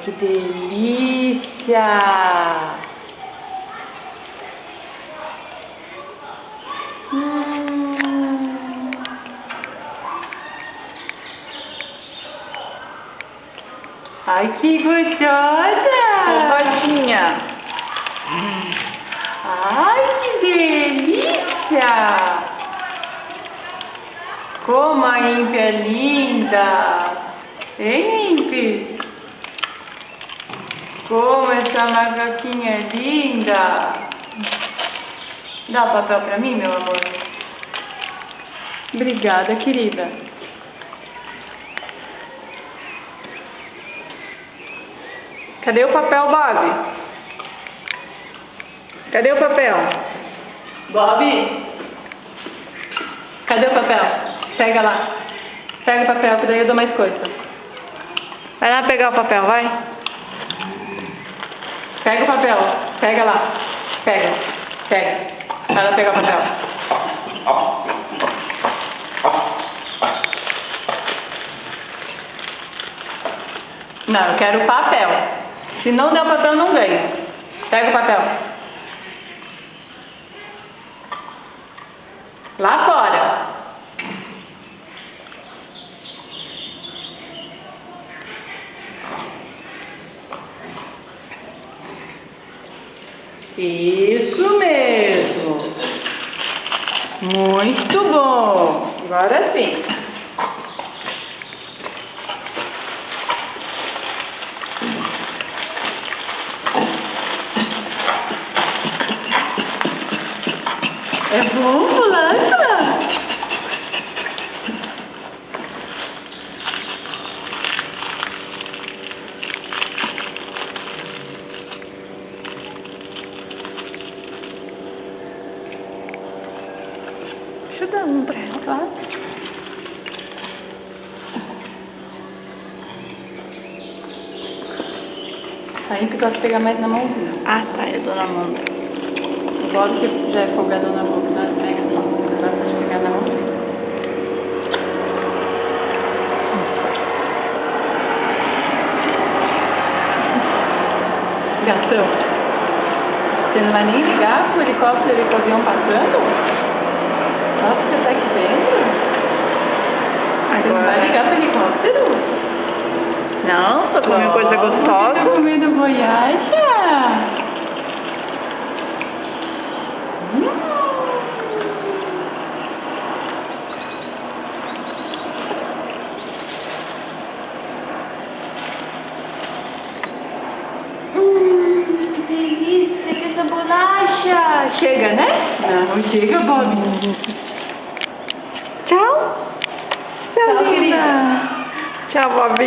que delícia! Ai, que gostosa! Rosinha. Ai, que delícia! Como a Impi é linda! Hein, Impi? Como essa macaquinha é linda! Dá o papel pra mim, meu amor? Obrigada, querida. Cadê o papel, Bob? Cadê o papel? Bob? Cadê o papel? Pega lá. Pega o papel, que daí eu dou mais coisa. Vai lá pegar o papel, vai. Pega o papel. Pega lá. Pega. Pega. Vai lá pegar o papel. Não, eu quero o papel. Se não der o papel, eu não ganho. Pega o papel. Lá fora. Isso mesmo. Muito bom. Agora sim. É bom, bolacha? Deixa eu dar um pra ela, tá? Aí tu gosta de pegar mais na mãozinha. Ah, tá, eu dou na mão. Agora que você já é folgador na mão, nós pega ali. Agora pode pegar na mão. Gastão, você não vai nem ligar pro helicóptero e pro avião passando? Nossa, você tá aqui dentro? Você não vai ligar pro helicóptero? Não, só comer coisa Você tá gostosa. comendo boiacha? Que delícia que essa bolacha! Chega, né? Não, chega, Bob. Tchau. Tchau, querida. Tchau, Bob.